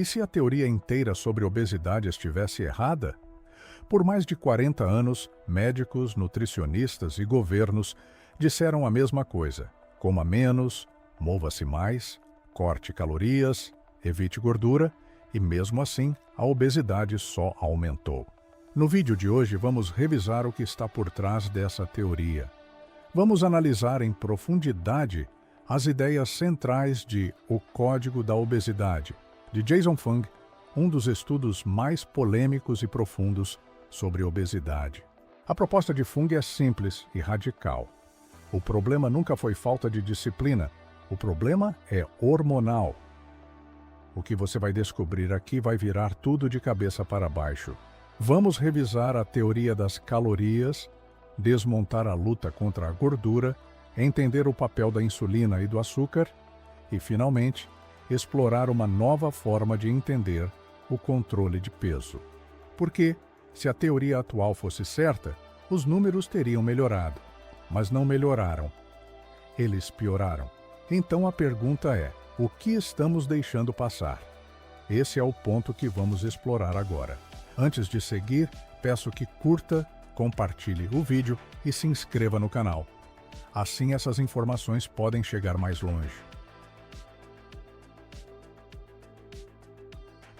E se a teoria inteira sobre obesidade estivesse errada? Por mais de 40 anos, médicos, nutricionistas e governos disseram a mesma coisa: coma menos, mova-se mais, corte calorias, evite gordura, e mesmo assim, a obesidade só aumentou. No vídeo de hoje, vamos revisar o que está por trás dessa teoria. Vamos analisar em profundidade as ideias centrais de O Código da Obesidade, de Jason Fung, um dos estudos mais polêmicos e profundos sobre obesidade. A proposta de Fung é simples e radical. O problema nunca foi falta de disciplina, o problema é hormonal. O que você vai descobrir aqui vai virar tudo de cabeça para baixo. Vamos revisar a teoria das calorias, desmontar a luta contra a gordura, entender o papel da insulina e do açúcar e, finalmente, explorar uma nova forma de entender o controle de peso. Porque, se a teoria atual fosse certa, os números teriam melhorado, mas não melhoraram. Eles pioraram. Então a pergunta é: o que estamos deixando passar? Esse é o ponto que vamos explorar agora. Antes de seguir, peço que curta, compartilhe o vídeo e se inscreva no canal. Assim essas informações podem chegar mais longe.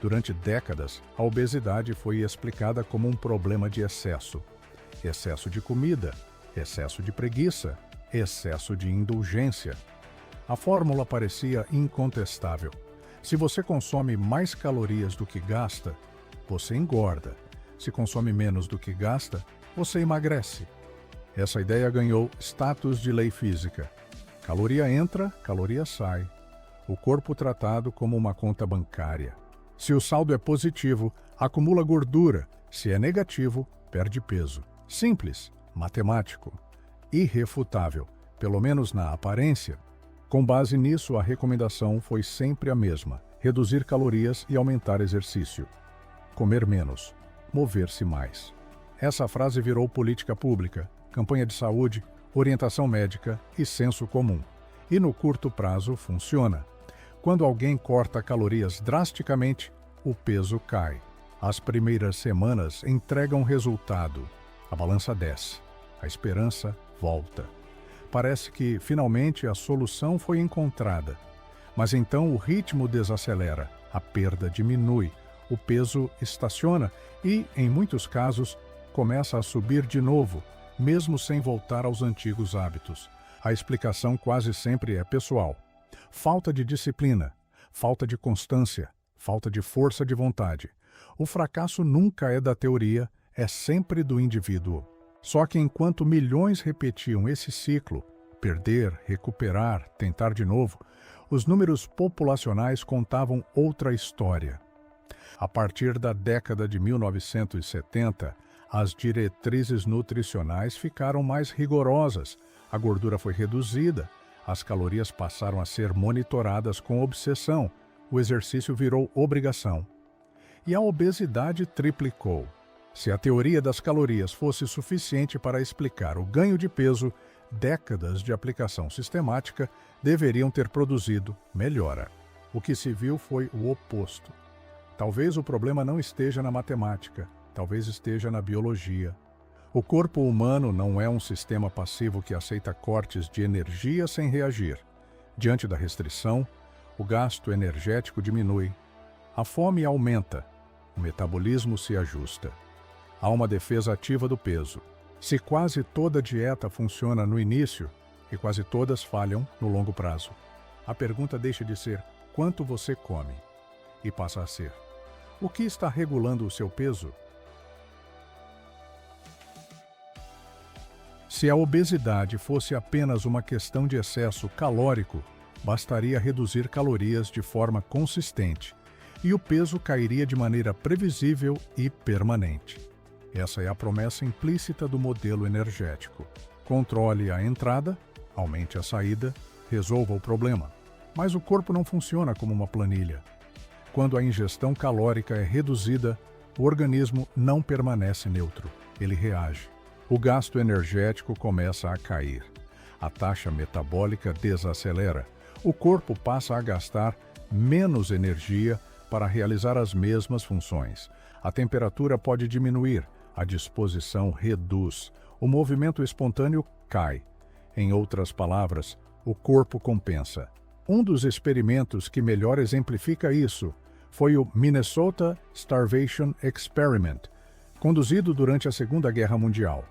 Durante décadas, a obesidade foi explicada como um problema de excesso. Excesso de comida, excesso de preguiça, excesso de indulgência. A fórmula parecia incontestável. Se você consome mais calorias do que gasta, você engorda. Se consome menos do que gasta, você emagrece. Essa ideia ganhou status de lei física. Caloria entra, caloria sai. O corpo tratado como uma conta bancária. Se o saldo é positivo, acumula gordura. Se é negativo, perde peso. Simples, matemático, irrefutável, pelo menos na aparência. Com base nisso, a recomendação foi sempre a mesma: reduzir calorias e aumentar exercício. Comer menos, mover-se mais. Essa frase virou política pública, campanha de saúde, orientação médica e senso comum. E no curto prazo funciona. Quando alguém corta calorias drasticamente, o peso cai. As primeiras semanas entregam resultado. A balança desce. A esperança volta. Parece que, finalmente, a solução foi encontrada. Mas então o ritmo desacelera, a perda diminui, o peso estaciona e, em muitos casos, começa a subir de novo, mesmo sem voltar aos antigos hábitos. A explicação quase sempre é pessoal. Falta de disciplina, falta de constância, falta de força de vontade. O fracasso nunca é da teoria, é sempre do indivíduo. Só que enquanto milhões repetiam esse ciclo, perder, recuperar, tentar de novo, os números populacionais contavam outra história. A partir da década de 1970, as diretrizes nutricionais ficaram mais rigorosas, a gordura foi reduzida, as calorias passaram a ser monitoradas com obsessão, o exercício virou obrigação. E a obesidade triplicou. Se a teoria das calorias fosse suficiente para explicar o ganho de peso, décadas de aplicação sistemática deveriam ter produzido melhora. O que se viu foi o oposto. Talvez o problema não esteja na matemática, talvez esteja na biologia. O corpo humano não é um sistema passivo que aceita cortes de energia sem reagir. Diante da restrição, o gasto energético diminui. A fome aumenta, o metabolismo se ajusta. Há uma defesa ativa do peso. Se quase toda dieta funciona no início, e quase todas falham no longo prazo, a pergunta deixa de ser quanto você come e passa a ser: o que está regulando o seu peso? Se a obesidade fosse apenas uma questão de excesso calórico, bastaria reduzir calorias de forma consistente e o peso cairia de maneira previsível e permanente. Essa é a promessa implícita do modelo energético. Controle a entrada, aumente a saída, resolva o problema. Mas o corpo não funciona como uma planilha. Quando a ingestão calórica é reduzida, o organismo não permanece neutro, ele reage. O gasto energético começa a cair. A taxa metabólica desacelera. O corpo passa a gastar menos energia para realizar as mesmas funções. A temperatura pode diminuir, a disposição reduz, o movimento espontâneo cai. Em outras palavras, o corpo compensa. Um dos experimentos que melhor exemplifica isso foi o Minnesota Starvation Experiment, conduzido durante a Segunda Guerra Mundial.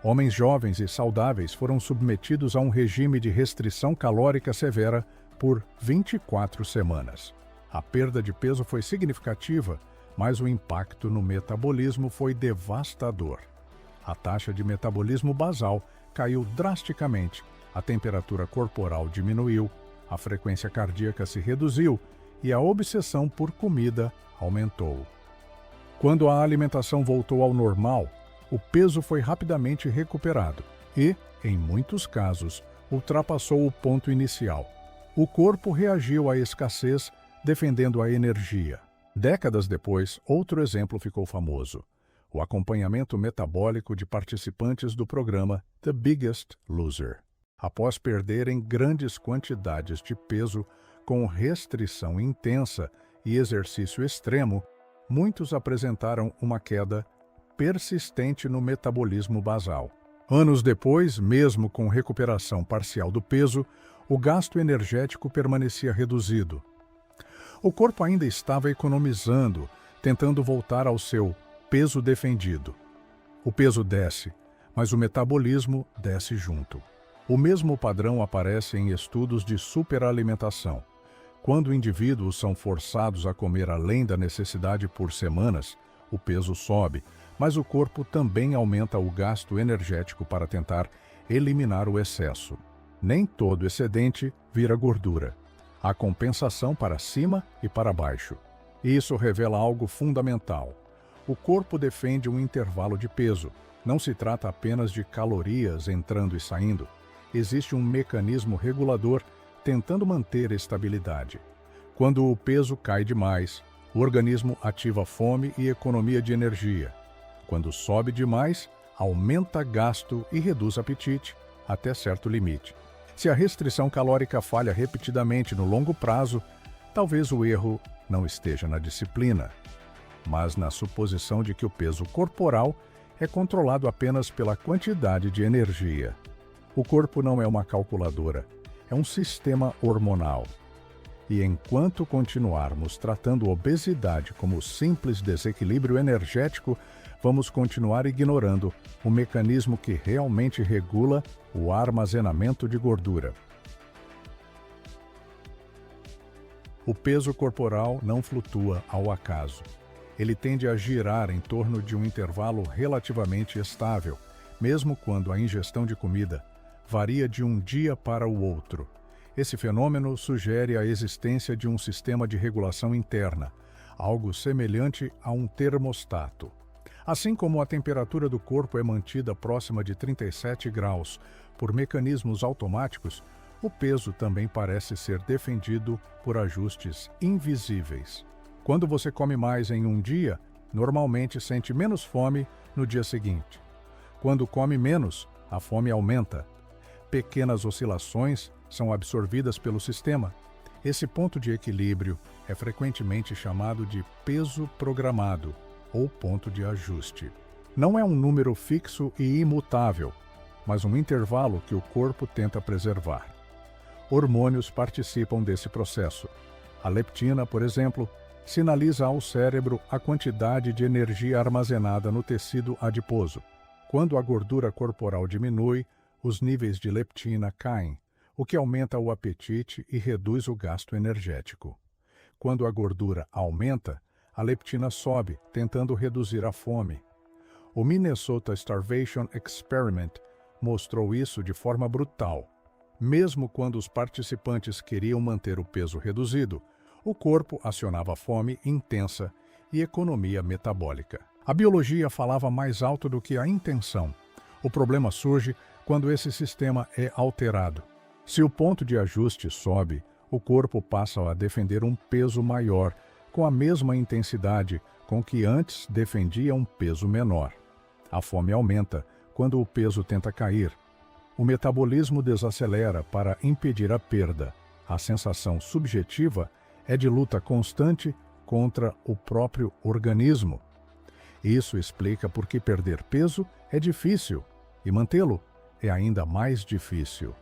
Homens jovens e saudáveis foram submetidos a um regime de restrição calórica severa por 24 semanas. A perda de peso foi significativa, mas o impacto no metabolismo foi devastador. A taxa de metabolismo basal caiu drasticamente, a temperatura corporal diminuiu, a frequência cardíaca se reduziu e a obsessão por comida aumentou. Quando a alimentação voltou ao normal, o peso foi rapidamente recuperado e, em muitos casos, ultrapassou o ponto inicial. O corpo reagiu à escassez, defendendo a energia. Décadas depois, outro exemplo ficou famoso: o acompanhamento metabólico de participantes do programa The Biggest Loser. Após perderem grandes quantidades de peso com restrição intensa e exercício extremo, muitos apresentaram uma queda persistente no metabolismo basal. Anos depois, mesmo com recuperação parcial do peso, o gasto energético permanecia reduzido. O corpo ainda estava economizando, tentando voltar ao seu peso defendido. O peso desce, mas o metabolismo desce junto. O mesmo padrão aparece em estudos de superalimentação. Quando indivíduos são forçados a comer além da necessidade por semanas, o peso sobe, mas o corpo também aumenta o gasto energético para tentar eliminar o excesso. Nem todo excedente vira gordura. Há compensação para cima e para baixo. Isso revela algo fundamental. O corpo defende um intervalo de peso. Não se trata apenas de calorias entrando e saindo. Existe um mecanismo regulador tentando manter estabilidade. Quando o peso cai demais, o organismo ativa fome e economia de energia. Quando sobe demais, aumenta gasto e reduz apetite até certo limite. Se a restrição calórica falha repetidamente no longo prazo, talvez o erro não esteja na disciplina, mas na suposição de que o peso corporal é controlado apenas pela quantidade de energia. O corpo não é uma calculadora, é um sistema hormonal. E enquanto continuarmos tratando obesidade como simples desequilíbrio energético, vamos continuar ignorando o mecanismo que realmente regula o armazenamento de gordura. O peso corporal não flutua ao acaso. Ele tende a girar em torno de um intervalo relativamente estável, mesmo quando a ingestão de comida varia de um dia para o outro. Esse fenômeno sugere a existência de um sistema de regulação interna, algo semelhante a um termostato. Assim como a temperatura do corpo é mantida próxima de 37 graus por mecanismos automáticos, o peso também parece ser defendido por ajustes invisíveis. Quando você come mais em um dia, normalmente sente menos fome no dia seguinte. Quando come menos, a fome aumenta. Pequenas oscilações são absorvidas pelo sistema. Esse ponto de equilíbrio é frequentemente chamado de peso programado ou ponto de ajuste. Não é um número fixo e imutável, mas um intervalo que o corpo tenta preservar. Hormônios participam desse processo. A leptina, por exemplo, sinaliza ao cérebro a quantidade de energia armazenada no tecido adiposo. Quando a gordura corporal diminui, os níveis de leptina caem, o que aumenta o apetite e reduz o gasto energético. Quando a gordura aumenta, a leptina sobe, tentando reduzir a fome. O Minnesota Starvation Experiment mostrou isso de forma brutal. Mesmo quando os participantes queriam manter o peso reduzido, o corpo acionava fome intensa e economia metabólica. A biologia falava mais alto do que a intenção. O problema surge quando esse sistema é alterado. Se o ponto de ajuste sobe, o corpo passa a defender um peso maior, com a mesma intensidade com que antes defendia um peso menor. A fome aumenta quando o peso tenta cair. O metabolismo desacelera para impedir a perda. A sensação subjetiva é de luta constante contra o próprio organismo. Isso explica por que perder peso é difícil e mantê-lo é ainda mais difícil.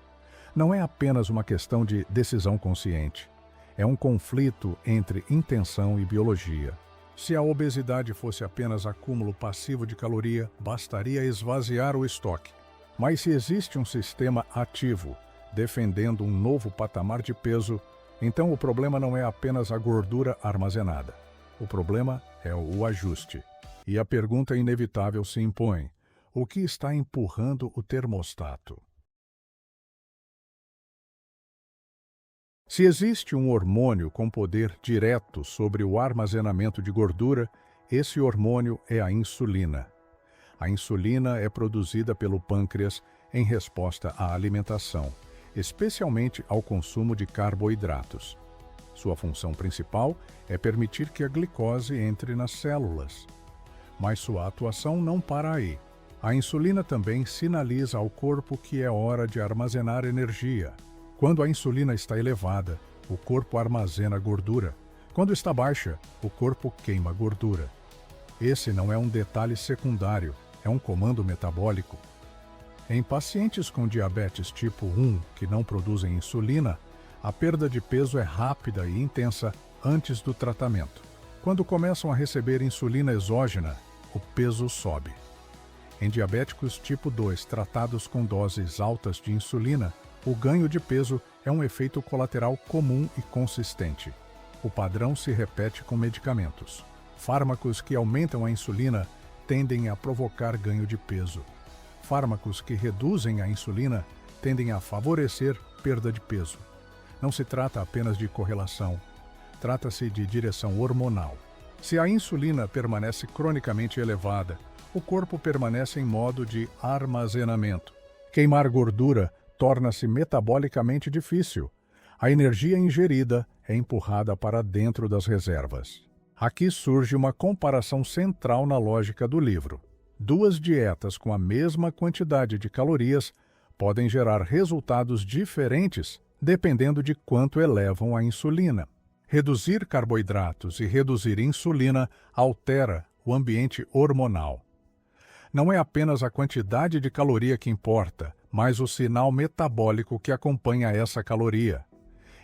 Não é apenas uma questão de decisão consciente. É um conflito entre intenção e biologia. Se a obesidade fosse apenas acúmulo passivo de caloria, bastaria esvaziar o estoque. Mas se existe um sistema ativo, defendendo um novo patamar de peso, então o problema não é apenas a gordura armazenada. O problema é o ajuste. E a pergunta inevitável se impõe: o que está empurrando o termostato? Se existe um hormônio com poder direto sobre o armazenamento de gordura, esse hormônio é a insulina. A insulina é produzida pelo pâncreas em resposta à alimentação, especialmente ao consumo de carboidratos. Sua função principal é permitir que a glicose entre nas células. Mas sua atuação não para aí. A insulina também sinaliza ao corpo que é hora de armazenar energia. Quando a insulina está elevada, o corpo armazena gordura. Quando está baixa, o corpo queima gordura. Esse não é um detalhe secundário, é um comando metabólico. Em pacientes com diabetes tipo 1 que não produzem insulina, a perda de peso é rápida e intensa antes do tratamento. Quando começam a receber insulina exógena, o peso sobe. Em diabéticos tipo 2 tratados com doses altas de insulina, o ganho de peso é um efeito colateral comum e consistente. O padrão se repete com medicamentos. Fármacos que aumentam a insulina tendem a provocar ganho de peso. Fármacos que reduzem a insulina tendem a favorecer perda de peso. Não se trata apenas de correlação, trata-se de direção hormonal. Se a insulina permanece cronicamente elevada, o corpo permanece em modo de armazenamento. Queimar gordura torna-se metabolicamente difícil. A energia ingerida é empurrada para dentro das reservas. Aqui surge uma comparação central na lógica do livro. Duas dietas com a mesma quantidade de calorias podem gerar resultados diferentes dependendo de quanto elevam a insulina. Reduzir carboidratos e reduzir insulina altera o ambiente hormonal. Não é apenas a quantidade de caloria que importa, mas o sinal metabólico que acompanha essa caloria.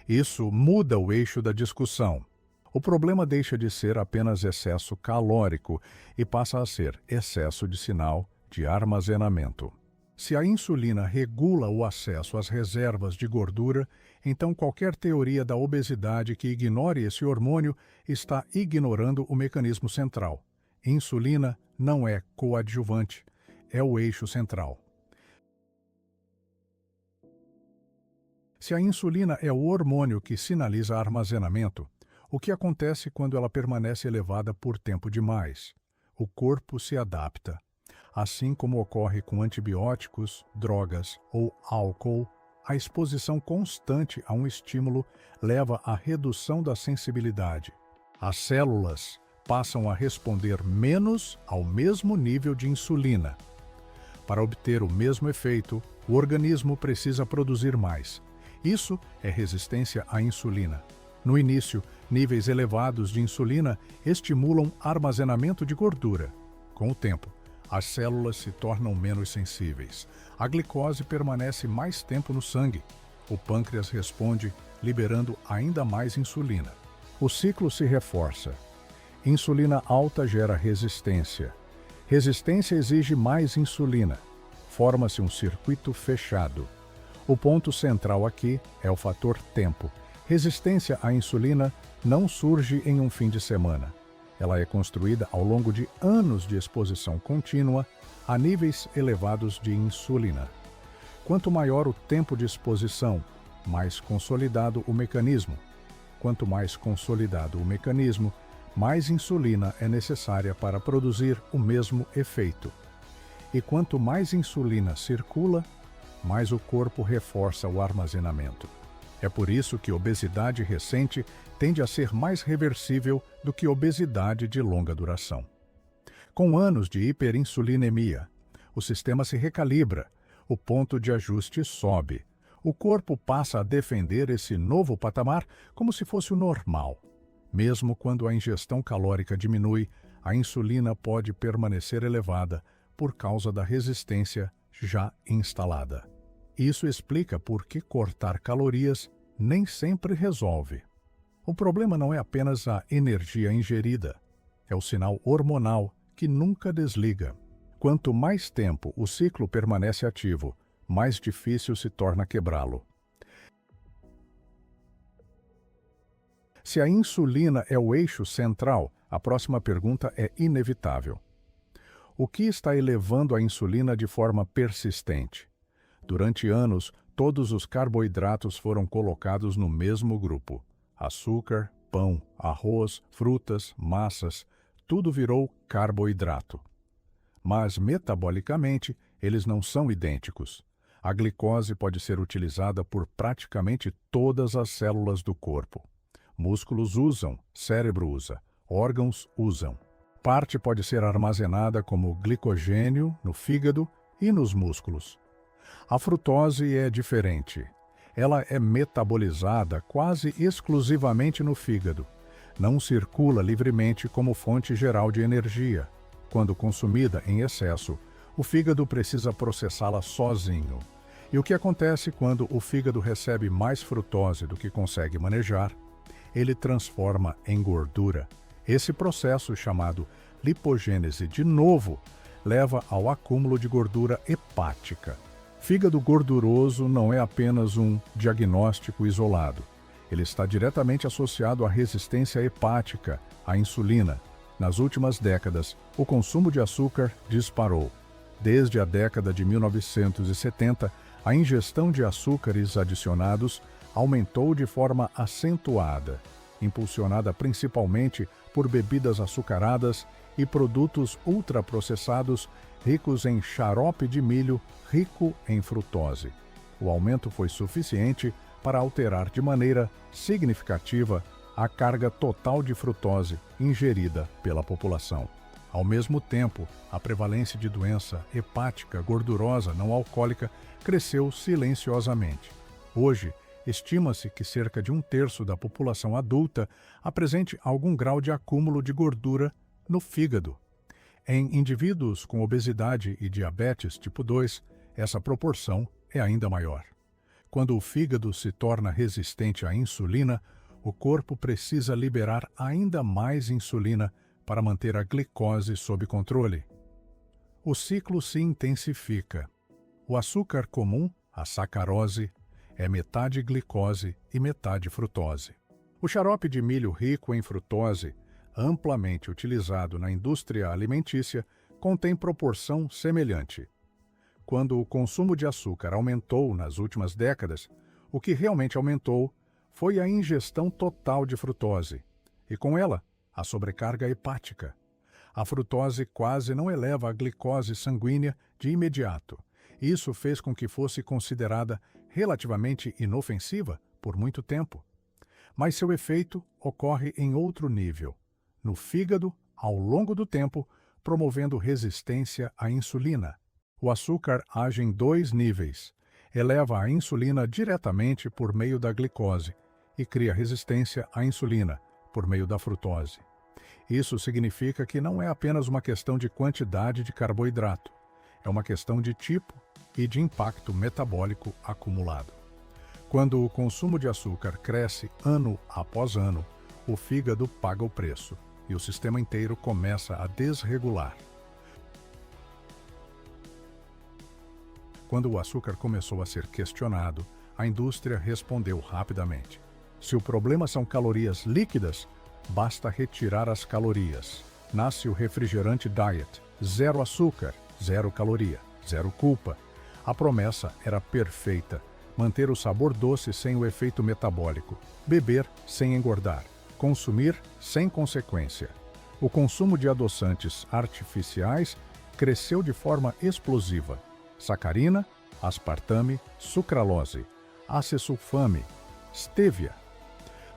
Isso muda o eixo da discussão. O problema deixa de ser apenas excesso calórico e passa a ser excesso de sinal de armazenamento. Se a insulina regula o acesso às reservas de gordura, então qualquer teoria da obesidade que ignore esse hormônio está ignorando o mecanismo central. Insulina não é coadjuvante, é o eixo central. Se a insulina é o hormônio que sinaliza armazenamento, o que acontece quando ela permanece elevada por tempo demais? O corpo se adapta. Assim como ocorre com antibióticos, drogas ou álcool, a exposição constante a um estímulo leva à redução da sensibilidade. As células passam a responder menos ao mesmo nível de insulina. Para obter o mesmo efeito, o organismo precisa produzir mais. Isso é resistência à insulina. No início, níveis elevados de insulina estimulam armazenamento de gordura. Com o tempo, as células se tornam menos sensíveis. A glicose permanece mais tempo no sangue. O pâncreas responde, liberando ainda mais insulina. O ciclo se reforça. Insulina alta gera resistência. Resistência exige mais insulina. Forma-se um circuito fechado. O ponto central aqui é o fator tempo. Resistência à insulina não surge em um fim de semana. Ela é construída ao longo de anos de exposição contínua a níveis elevados de insulina. Quanto maior o tempo de exposição, mais consolidado o mecanismo. Quanto mais consolidado o mecanismo, mais insulina é necessária para produzir o mesmo efeito. E quanto mais insulina circula, mais o corpo reforça o armazenamento. É por isso que obesidade recente tende a ser mais reversível do que obesidade de longa duração. Com anos de hiperinsulinemia, o sistema se recalibra, o ponto de ajuste sobe. O corpo passa a defender esse novo patamar como se fosse o normal. Mesmo quando a ingestão calórica diminui, a insulina pode permanecer elevada por causa da resistência já instalada. Isso explica por que cortar calorias nem sempre resolve. O problema não é apenas a energia ingerida, é o sinal hormonal que nunca desliga. Quanto mais tempo o ciclo permanece ativo, mais difícil se torna quebrá-lo. Se a insulina é o eixo central, a próxima pergunta é inevitável. O que está elevando a insulina de forma persistente? Durante anos, todos os carboidratos foram colocados no mesmo grupo. Açúcar, pão, arroz, frutas, massas, tudo virou carboidrato. Mas, metabolicamente, eles não são idênticos. A glicose pode ser utilizada por praticamente todas as células do corpo. Músculos usam, cérebro usa, órgãos usam. Parte pode ser armazenada como glicogênio no fígado e nos músculos. A frutose é diferente. Ela é metabolizada quase exclusivamente no fígado. Não circula livremente como fonte geral de energia. Quando consumida em excesso, o fígado precisa processá-la sozinho. E o que acontece quando o fígado recebe mais frutose do que consegue manejar? Ele transforma em gordura. Esse processo, chamado lipogênese de novo, leva ao acúmulo de gordura hepática. Fígado gorduroso não é apenas um diagnóstico isolado. Ele está diretamente associado à resistência hepática à insulina. Nas últimas décadas, o consumo de açúcar disparou. Desde a década de 1970, a ingestão de açúcares adicionados aumentou de forma acentuada, impulsionada principalmente por bebidas açucaradas e produtos ultraprocessados ricos em xarope de milho rico em frutose. O aumento foi suficiente para alterar de maneira significativa a carga total de frutose ingerida pela população. Ao mesmo tempo, a prevalência de doença hepática gordurosa não alcoólica cresceu silenciosamente. Hoje, estima-se que cerca de 1/3 da população adulta apresente algum grau de acúmulo de gordura no fígado. Em indivíduos com obesidade e diabetes tipo 2, essa proporção é ainda maior. Quando o fígado se torna resistente à insulina, o corpo precisa liberar ainda mais insulina para manter a glicose sob controle. O ciclo se intensifica. O açúcar comum, a sacarose, é metade glicose e metade frutose. O xarope de milho rico em frutose, amplamente utilizado na indústria alimentícia, contém proporção semelhante. Quando o consumo de açúcar aumentou nas últimas décadas, o que realmente aumentou foi a ingestão total de frutose, e com ela, a sobrecarga hepática. A frutose quase não eleva a glicose sanguínea de imediato. Isso fez com que fosse considerada relativamente inofensiva por muito tempo. Mas seu efeito ocorre em outro nível, no fígado, ao longo do tempo, promovendo resistência à insulina. O açúcar age em 2 níveis. Eleva a insulina diretamente por meio da glicose e cria resistência à insulina por meio da frutose. Isso significa que não é apenas uma questão de quantidade de carboidrato, é uma questão de tipo e de impacto metabólico acumulado. Quando o consumo de açúcar cresce ano após ano, o fígado paga o preço e o sistema inteiro começa a desregular. Quando o açúcar começou a ser questionado, a indústria respondeu rapidamente. Se o problema são calorias líquidas, basta retirar as calorias. Nasce o refrigerante diet, 0 açúcar, 0 caloria, 0 culpa. A promessa era perfeita: manter o sabor doce sem o efeito metabólico, beber sem engordar, consumir sem consequência. O consumo de adoçantes artificiais cresceu de forma explosiva. Sacarina, aspartame, sucralose, acesulfame, stevia.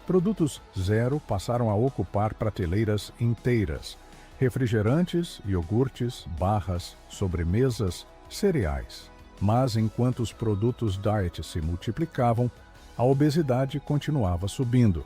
Produtos zero passaram a ocupar prateleiras inteiras. Refrigerantes, iogurtes, barras, sobremesas, cereais. Mas enquanto os produtos diet se multiplicavam, a obesidade continuava subindo.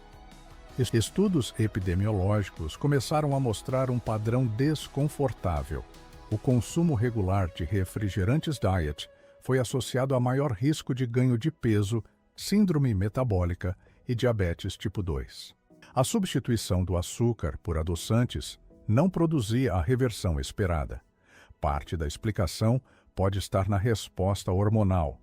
Estudos epidemiológicos começaram a mostrar um padrão desconfortável. O consumo regular de refrigerantes diet foi associado a maior risco de ganho de peso, síndrome metabólica e diabetes tipo 2. A substituição do açúcar por adoçantes não produzia a reversão esperada. Parte da explicação pode estar na resposta hormonal.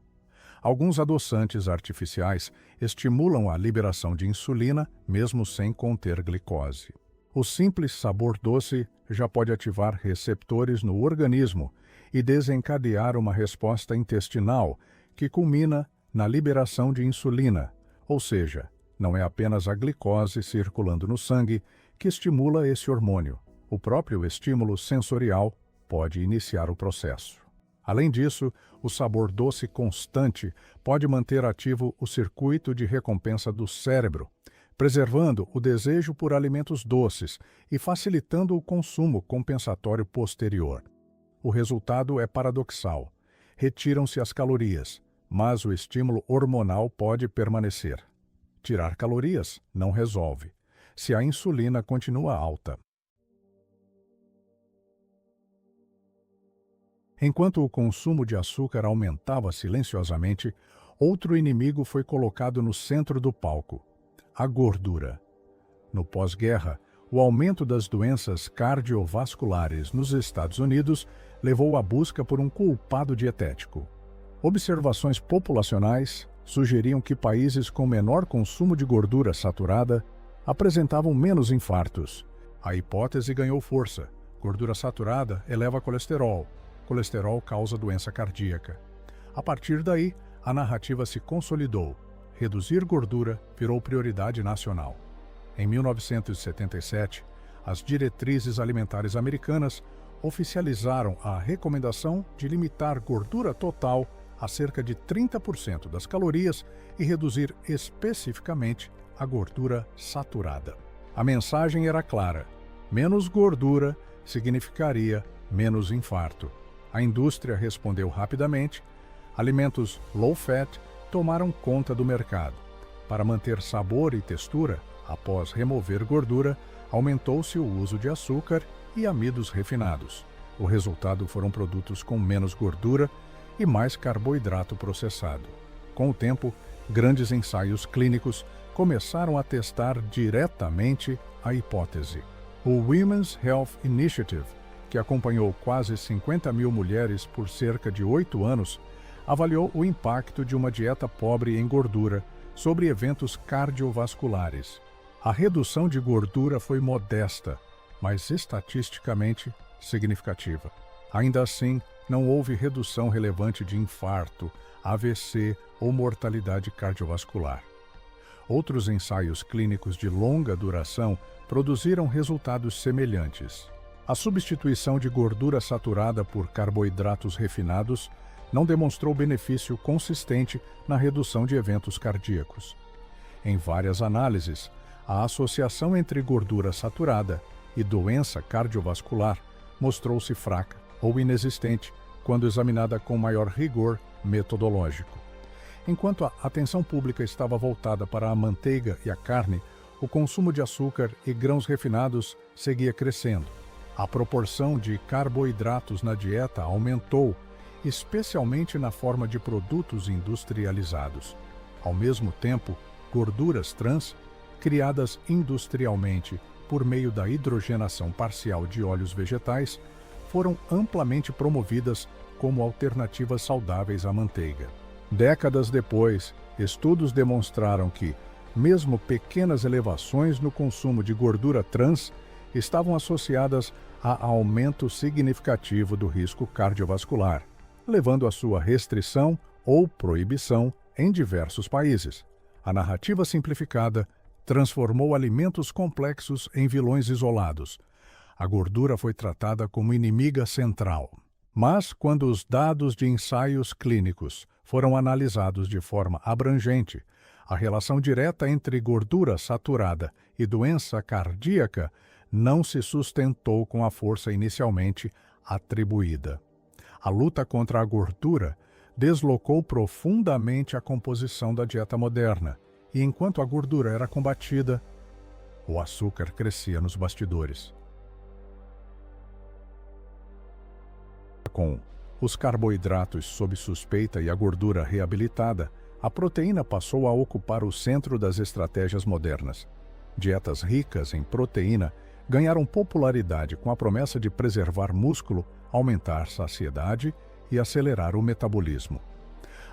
Alguns adoçantes artificiais estimulam a liberação de insulina, mesmo sem conter glicose. O simples sabor doce já pode ativar receptores no organismo e desencadear uma resposta intestinal que culmina na liberação de insulina, ou seja, não é apenas a glicose circulando no sangue que estimula esse hormônio. O próprio estímulo sensorial pode iniciar o processo. Além disso, o sabor doce constante pode manter ativo o circuito de recompensa do cérebro, preservando o desejo por alimentos doces e facilitando o consumo compensatório posterior. O resultado é paradoxal. Retiram-se as calorias, mas o estímulo hormonal pode permanecer. Tirar calorias não resolve, se a insulina continua alta. Enquanto o consumo de açúcar aumentava silenciosamente, outro inimigo foi colocado no centro do palco: a gordura. No pós-guerra, o aumento das doenças cardiovasculares nos Estados Unidos levou à busca por um culpado dietético. Observações populacionais sugeriam que países com menor consumo de gordura saturada apresentavam menos infartos. A hipótese ganhou força. Gordura saturada eleva colesterol. Colesterol causa doença cardíaca. A partir daí, a narrativa se consolidou. Reduzir gordura virou prioridade nacional. Em 1977, as diretrizes alimentares americanas oficializaram a recomendação de limitar gordura total a cerca de 30% das calorias e reduzir especificamente a gordura saturada. A mensagem era clara: menos gordura significaria menos infarto. A indústria respondeu rapidamente. Alimentos low-fat tomaram conta do mercado. Para manter sabor e textura, após remover gordura, aumentou-se o uso de açúcar e amidos refinados. O resultado foram produtos com menos gordura e mais carboidrato processado. Com o tempo, grandes ensaios clínicos começaram a testar diretamente a hipótese. O Women's Health Initiative, que acompanhou quase 50 mil mulheres por cerca de 8 anos, avaliou o impacto de uma dieta pobre em gordura sobre eventos cardiovasculares. A redução de gordura foi modesta, mas estatisticamente significativa. Ainda assim, não houve redução relevante de infarto, AVC ou mortalidade cardiovascular. Outros ensaios clínicos de longa duração produziram resultados semelhantes. A substituição de gordura saturada por carboidratos refinados não demonstrou benefício consistente na redução de eventos cardíacos. Em várias análises, a associação entre gordura saturada e doença cardiovascular mostrou-se fraca ou inexistente quando examinada com maior rigor metodológico. Enquanto a atenção pública estava voltada para a manteiga e a carne, o consumo de açúcar e grãos refinados seguia crescendo. A proporção de carboidratos na dieta aumentou, especialmente na forma de produtos industrializados. Ao mesmo tempo, gorduras trans, criadas industrialmente por meio da hidrogenação parcial de óleos vegetais, foram amplamente promovidas como alternativas saudáveis à manteiga. Décadas depois, estudos demonstraram que, mesmo pequenas elevações no consumo de gordura trans estavam associadas a aumento significativo do risco cardiovascular, levando à sua restrição ou proibição em diversos países. A narrativa simplificada transformou alimentos complexos em vilões isolados. A gordura foi tratada como inimiga central. Mas, quando os dados de ensaios clínicos foram analisados de forma abrangente, a relação direta entre gordura saturada e doença cardíaca não se sustentou com a força inicialmente atribuída. A luta contra a gordura deslocou profundamente a composição da dieta moderna, e enquanto a gordura era combatida, O açúcar crescia nos bastidores. Com os carboidratos sob suspeita e a gordura reabilitada, a proteína passou a ocupar o centro das estratégias modernas. Dietas ricas em proteína ganharam popularidade com a promessa de preservar músculo, aumentar saciedade e acelerar o metabolismo.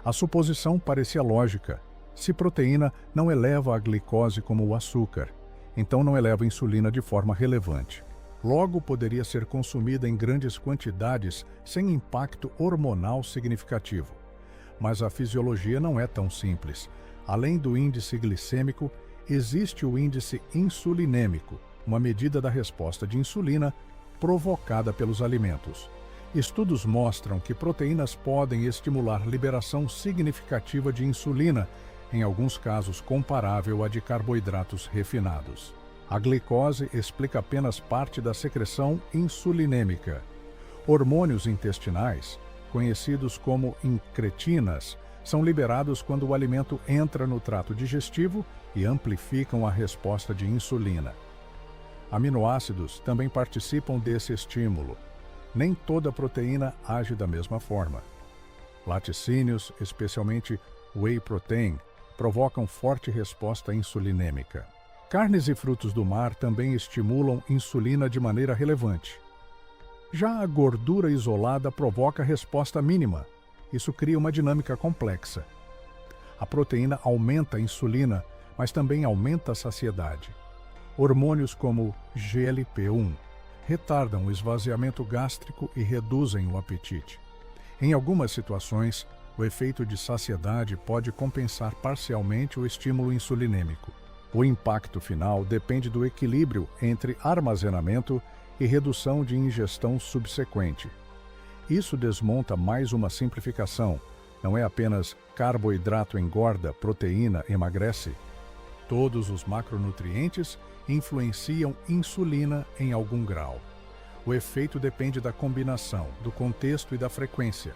A suposição parecia lógica. Se proteína não eleva a glicose como o açúcar, então não eleva a insulina de forma relevante. Logo, poderia ser consumida em grandes quantidades sem impacto hormonal significativo. Mas a fisiologia não é tão simples. Além do índice glicêmico, existe o índice insulinêmico, uma medida da resposta de insulina provocada pelos alimentos. Estudos mostram que proteínas podem estimular liberação significativa de insulina, em alguns casos comparável à de carboidratos refinados. A glicose explica apenas parte da secreção insulinêmica. Hormônios intestinais, conhecidos como incretinas, são liberados quando o alimento entra no trato digestivo e amplificam a resposta de insulina. Aminoácidos também participam desse estímulo. Nem toda proteína age da mesma forma. Laticínios, especialmente whey protein, provocam forte resposta insulinêmica. Carnes e frutos do mar também estimulam insulina de maneira relevante. Já a gordura isolada provoca resposta mínima. Isso cria uma dinâmica complexa. A proteína aumenta a insulina, mas também aumenta a saciedade. Hormônios como GLP-1 retardam o esvaziamento gástrico e reduzem o apetite. Em algumas situações, o efeito de saciedade pode compensar parcialmente o estímulo insulinêmico. O impacto final depende do equilíbrio entre armazenamento e redução de ingestão subsequente. Isso desmonta mais uma simplificação. Não é apenas carboidrato engorda, proteína emagrece. Todos os macronutrientes influenciam insulina em algum grau. O efeito depende da combinação, do contexto e da frequência.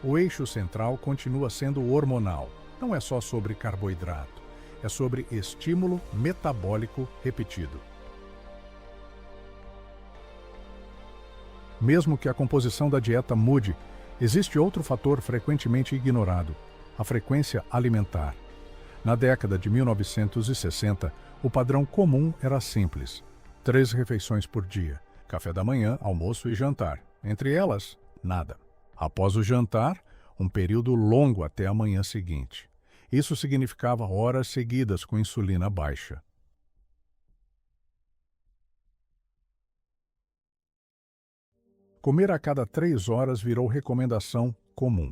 O eixo central continua sendo hormonal. Não é só sobre carboidrato. É sobre estímulo metabólico repetido. Mesmo que a composição da dieta mude, existe outro fator frequentemente ignorado: a frequência alimentar. Na década de 1960, o padrão comum era simples: 3 refeições por dia, café da manhã, almoço e jantar. Entre elas, nada. Após o jantar, um período longo até a manhã seguinte. Isso significava horas seguidas com insulina baixa. Comer a cada 3 horas virou recomendação comum.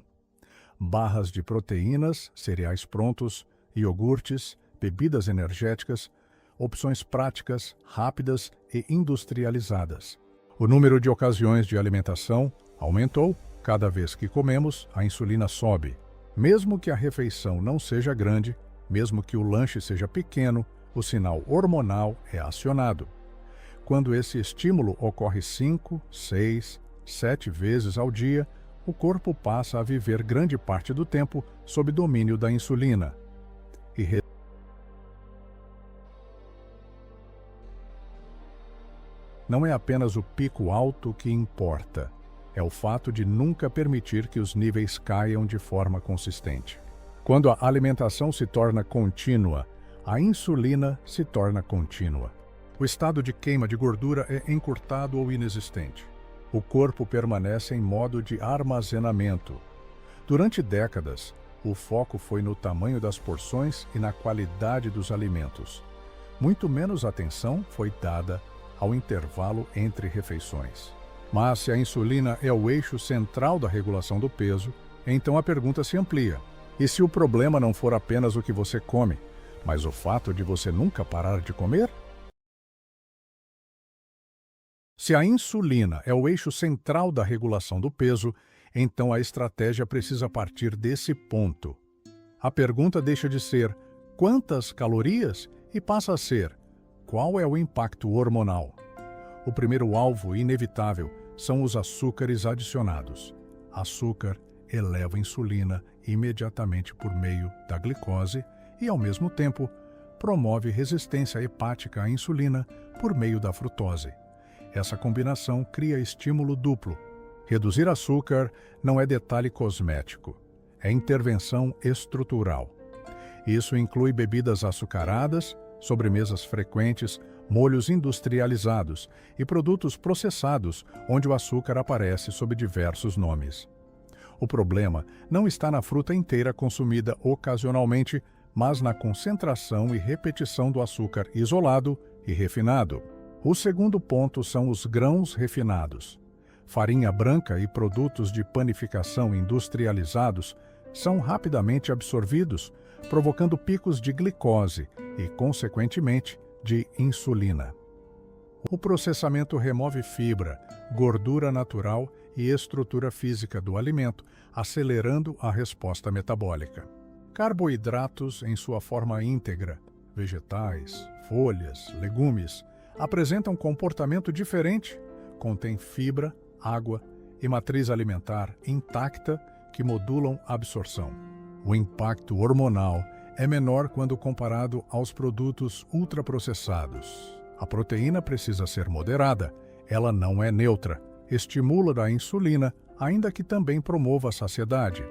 Barras de proteínas, cereais prontos, iogurtes, bebidas energéticas, opções práticas, rápidas e industrializadas. O número de ocasiões de alimentação aumentou. Cada vez que comemos, a insulina sobe. Mesmo que a refeição não seja grande, mesmo que o lanche seja pequeno, o sinal hormonal é acionado. Quando esse estímulo ocorre 5, 6, 7 vezes ao dia, o corpo passa a viver grande parte do tempo sob domínio da insulina. Não é apenas o pico alto que importa. É o fato de nunca permitir que os níveis caiam de forma consistente. Quando a alimentação se torna contínua, a insulina se torna contínua. O estado de queima de gordura é encurtado ou inexistente. O corpo permanece em modo de armazenamento. Durante décadas, o foco foi no tamanho das porções e na qualidade dos alimentos. Muito menos atenção foi dada ao intervalo entre refeições. Mas se a insulina é o eixo central da regulação do peso, então a pergunta se amplia. E se o problema não for apenas o que você come, mas o fato de você nunca parar de comer? Se a insulina é o eixo central da regulação do peso, então a estratégia precisa partir desse ponto. A pergunta deixa de ser quantas calorias e passa a ser qual é o impacto hormonal. O primeiro alvo inevitável são os açúcares adicionados. Açúcar eleva a insulina imediatamente por meio da glicose e, ao mesmo tempo, promove resistência hepática à insulina por meio da frutose. Essa combinação cria estímulo duplo. Reduzir açúcar não é detalhe cosmético, é intervenção estrutural. Isso inclui bebidas açucaradas, sobremesas frequentes, molhos industrializados e produtos processados, onde o açúcar aparece sob diversos nomes. O problema não está na fruta inteira consumida ocasionalmente, mas na concentração e repetição do açúcar isolado e refinado. O segundo ponto são os grãos refinados. Farinha branca e produtos de panificação industrializados são rapidamente absorvidos, provocando picos de glicose e, consequentemente, de insulina. O processamento remove fibra, gordura natural e estrutura física do alimento, acelerando a resposta metabólica. Carboidratos em sua forma íntegra, vegetais, folhas, legumes, apresentam comportamento diferente, contêm fibra, água e matriz alimentar intacta que modulam a absorção. O impacto hormonal é menor quando comparado aos produtos ultraprocessados. A proteína precisa ser moderada, ela não é neutra, estimula a insulina, ainda que também promova a saciedade.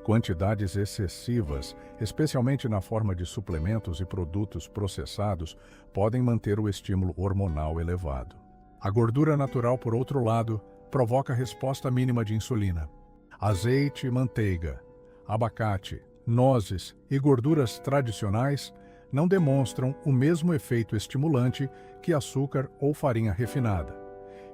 Quantidades excessivas, especialmente na forma de suplementos e produtos processados, podem manter o estímulo hormonal elevado. A gordura natural, por outro lado, provoca resposta mínima de insulina. Azeite e manteiga, abacate, nozes e gorduras tradicionais não demonstram o mesmo efeito estimulante que açúcar ou farinha refinada.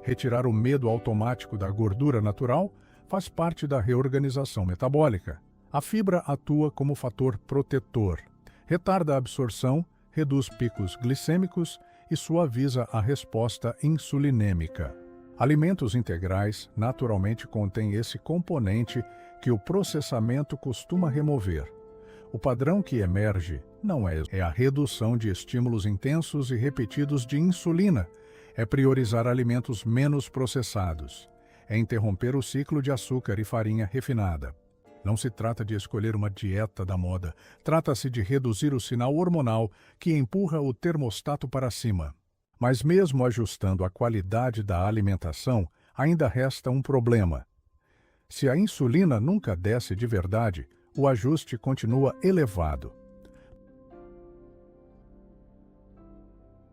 Retirar o medo automático da gordura natural faz parte da reorganização metabólica. A fibra atua como fator protetor, retarda a absorção, reduz picos glicêmicos e suaviza a resposta insulinêmica. Alimentos integrais naturalmente contêm esse componente que o processamento costuma remover. O padrão que emerge não é a redução de estímulos intensos e repetidos de insulina, é priorizar alimentos menos processados, é interromper o ciclo de açúcar e farinha refinada. Não se trata de escolher uma dieta da moda, trata-se de reduzir o sinal hormonal que empurra o termostato para cima. Mas mesmo ajustando a qualidade da alimentação, ainda resta um problema. Se a insulina nunca desce de verdade, o ajuste continua elevado.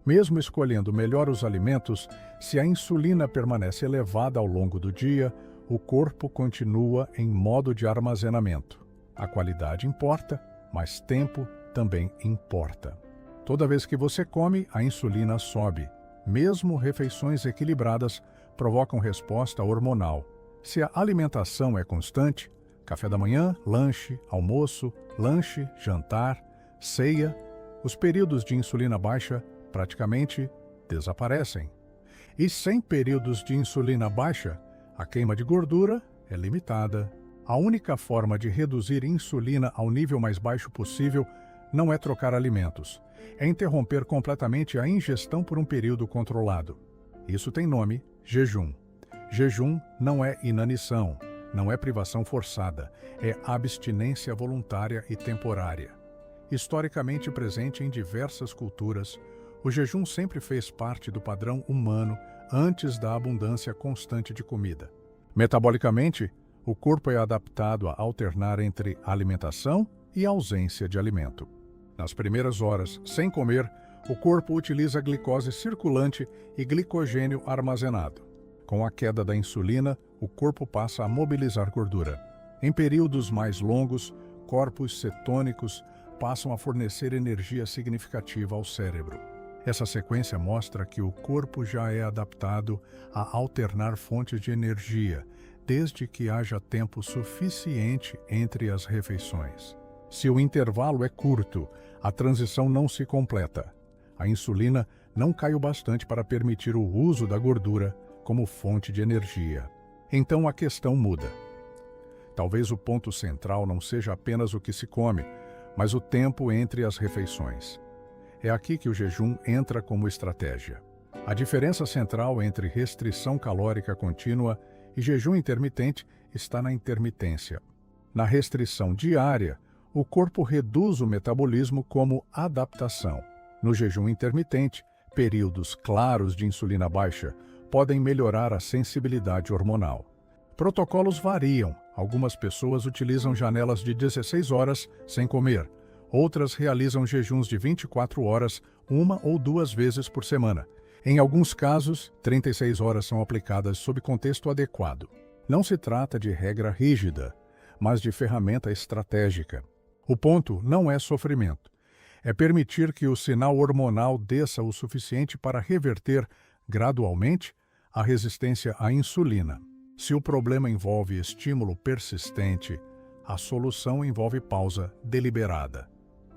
Mesmo escolhendo melhor os alimentos, se a insulina permanece elevada ao longo do dia, o corpo continua em modo de armazenamento. A qualidade importa, mas tempo também importa. Toda vez que você come, a insulina sobe. Mesmo refeições equilibradas provocam resposta hormonal. Se a alimentação é constante, café da manhã, lanche, almoço, lanche, jantar, ceia, os períodos de insulina baixa praticamente desaparecem. E sem períodos de insulina baixa, a queima de gordura é limitada. A única forma de reduzir insulina ao nível mais baixo possível não é trocar alimentos, é interromper completamente a ingestão por um período controlado. Isso tem nome: jejum. Jejum não é inanição, não é privação forçada, é abstinência voluntária e temporária. Historicamente presente em diversas culturas, o jejum sempre fez parte do padrão humano antes da abundância constante de comida. Metabolicamente, o corpo é adaptado a alternar entre alimentação e ausência de alimento. Nas primeiras horas, sem comer, o corpo utiliza glicose circulante e glicogênio armazenado. Com a queda da insulina, o corpo passa a mobilizar gordura. Em períodos mais longos, corpos cetônicos passam a fornecer energia significativa ao cérebro. Essa sequência mostra que o corpo já é adaptado a alternar fontes de energia, desde que haja tempo suficiente entre as refeições. Se o intervalo é curto, a transição não se completa. A insulina não cai o bastante para permitir o uso da gordura como fonte de energia. Então a questão muda. Talvez o ponto central não seja apenas o que se come, mas o tempo entre as refeições. É aqui que o jejum entra como estratégia. A diferença central entre restrição calórica contínua e jejum intermitente está na intermitência. Na restrição diária, o corpo reduz o metabolismo como adaptação. No jejum intermitente, períodos claros de insulina baixa podem melhorar a sensibilidade hormonal. Protocolos variam. Algumas pessoas utilizam janelas de 16 horas sem comer. Outras realizam jejuns de 24 horas, uma ou duas vezes por semana. Em alguns casos, 36 horas são aplicadas sob contexto adequado. Não se trata de regra rígida, mas de ferramenta estratégica. O ponto não é sofrimento. É permitir que o sinal hormonal desça o suficiente para reverter, gradualmente, a resistência à insulina. Se o problema envolve estímulo persistente, a solução envolve pausa deliberada.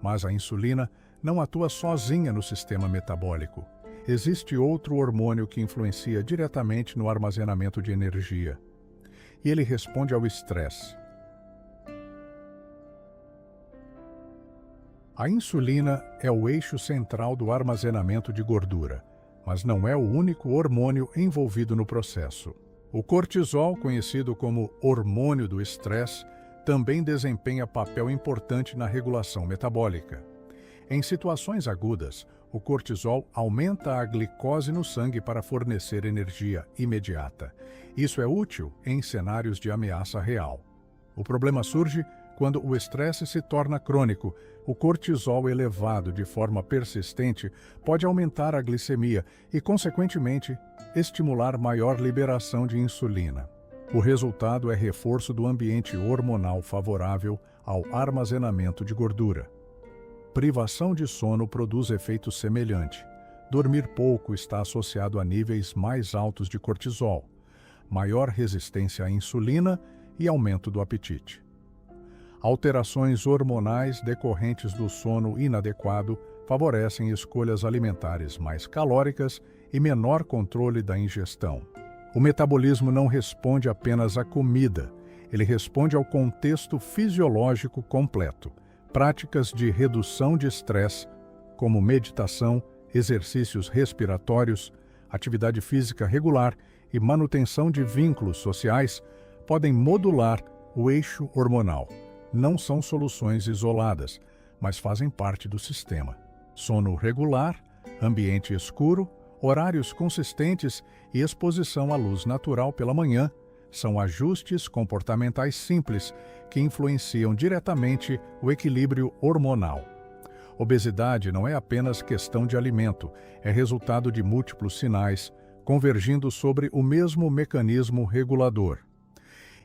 Mas a insulina não atua sozinha no sistema metabólico. Existe outro hormônio que influencia diretamente no armazenamento de energia. E ele responde ao estresse. A insulina é o eixo central do armazenamento de gordura, mas não é o único hormônio envolvido no processo. O cortisol, conhecido como hormônio do estresse, também desempenha papel importante na regulação metabólica. Em situações agudas, o cortisol aumenta a glicose no sangue para fornecer energia imediata. Isso é útil em cenários de ameaça real. O problema surge quando o estresse se torna crônico. O cortisol elevado de forma persistente pode aumentar a glicemia e, consequentemente, estimular maior liberação de insulina. O resultado é reforço do ambiente hormonal favorável ao armazenamento de gordura. Privação de sono produz efeito semelhante. Dormir pouco está associado a níveis mais altos de cortisol, maior resistência à insulina e aumento do apetite. Alterações hormonais decorrentes do sono inadequado favorecem escolhas alimentares mais calóricas e menor controle da ingestão. O metabolismo não responde apenas à comida, ele responde ao contexto fisiológico completo. Práticas de redução de estresse, como meditação, exercícios respiratórios, atividade física regular e manutenção de vínculos sociais, podem modular o eixo hormonal. Não são soluções isoladas, mas fazem parte do sistema. Sono regular, ambiente escuro, horários consistentes e exposição à luz natural pela manhã são ajustes comportamentais simples que influenciam diretamente o equilíbrio hormonal. Obesidade não é apenas questão de alimento, é resultado de múltiplos sinais convergindo sobre o mesmo mecanismo regulador.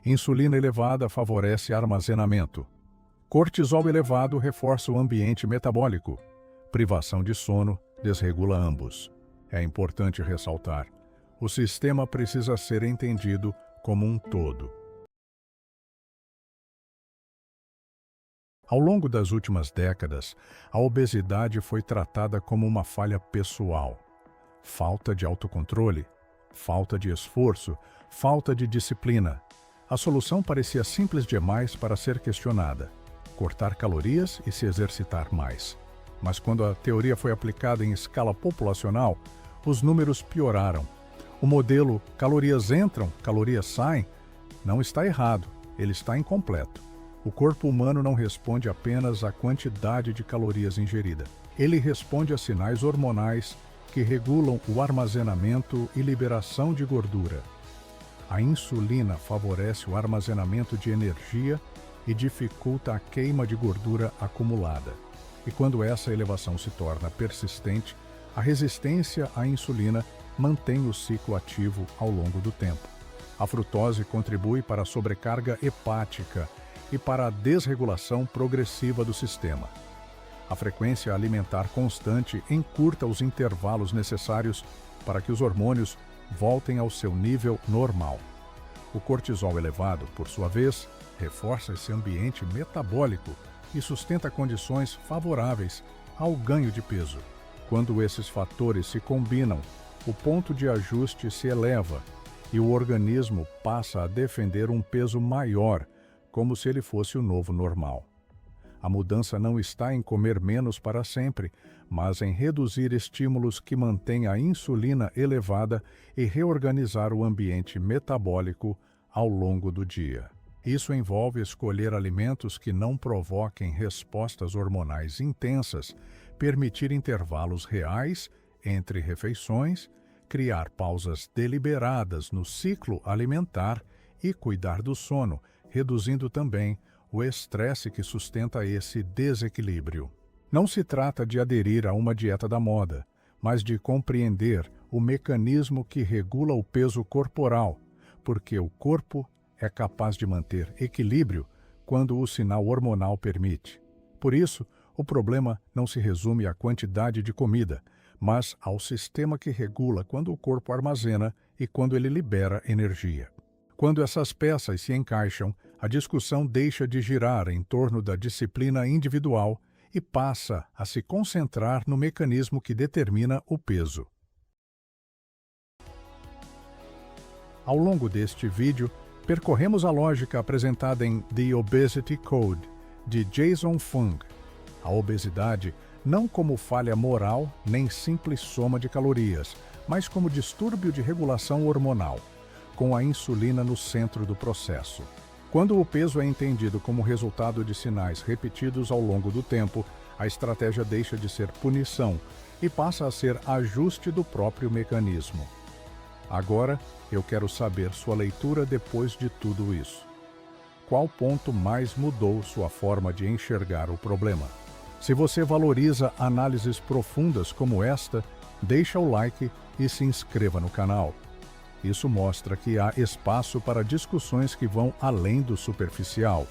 Insulina elevada favorece armazenamento. Cortisol elevado reforça o ambiente metabólico. Privação de sono desregula ambos. É importante ressaltar: o sistema precisa ser entendido como um todo. Ao longo das últimas décadas, a obesidade foi tratada como uma falha pessoal. Falta de autocontrole, falta de esforço, falta de disciplina. A solução parecia simples demais para ser questionada: cortar calorias e se exercitar mais. Mas quando a teoria foi aplicada em escala populacional, os números pioraram. O modelo calorias entram, calorias saem não está errado, ele está incompleto. O corpo humano não responde apenas à quantidade de calorias ingerida. Ele responde a sinais hormonais que regulam o armazenamento e liberação de gordura. A insulina favorece o armazenamento de energia e dificulta a queima de gordura acumulada. E quando essa elevação se torna persistente, a resistência à insulina mantém o ciclo ativo ao longo do tempo. A frutose contribui para a sobrecarga hepática e para a desregulação progressiva do sistema. A frequência alimentar constante encurta os intervalos necessários para que os hormônios voltem ao seu nível normal. O cortisol elevado, por sua vez, reforça esse ambiente metabólico e sustenta condições favoráveis ao ganho de peso. Quando esses fatores se combinam, o ponto de ajuste se eleva e o organismo passa a defender um peso maior, como se ele fosse o novo normal. A mudança não está em comer menos para sempre, mas em reduzir estímulos que mantêm a insulina elevada e reorganizar o ambiente metabólico ao longo do dia. Isso envolve escolher alimentos que não provoquem respostas hormonais intensas, permitir intervalos reais entre refeições, criar pausas deliberadas no ciclo alimentar e cuidar do sono, reduzindo também o estresse que sustenta esse desequilíbrio. Não se trata de aderir a uma dieta da moda, mas de compreender o mecanismo que regula o peso corporal, porque o corpo é capaz de manter equilíbrio quando o sinal hormonal permite. Por isso, o problema não se resume à quantidade de comida, mas ao sistema que regula quando o corpo armazena e quando ele libera energia. Quando essas peças se encaixam, a discussão deixa de girar em torno da disciplina individual e passa a se concentrar no mecanismo que determina o peso. Ao longo deste vídeo, percorremos a lógica apresentada em The Obesity Code, de Jason Fung. A obesidade não como falha moral nem simples soma de calorias, mas como distúrbio de regulação hormonal, com a insulina no centro do processo. Quando o peso é entendido como resultado de sinais repetidos ao longo do tempo, a estratégia deixa de ser punição e passa a ser ajuste do próprio mecanismo. Agora, eu quero saber sua leitura depois de tudo isso. Qual ponto mais mudou sua forma de enxergar o problema? Se você valoriza análises profundas como esta, deixa o like e se inscreva no canal. Isso mostra que há espaço para discussões que vão além do superficial.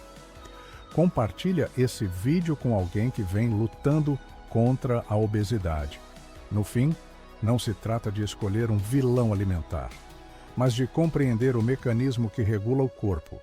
Compartilha esse vídeo com alguém que vem lutando contra a obesidade. No fim, não se trata de escolher um vilão alimentar, mas de compreender o mecanismo que regula o corpo.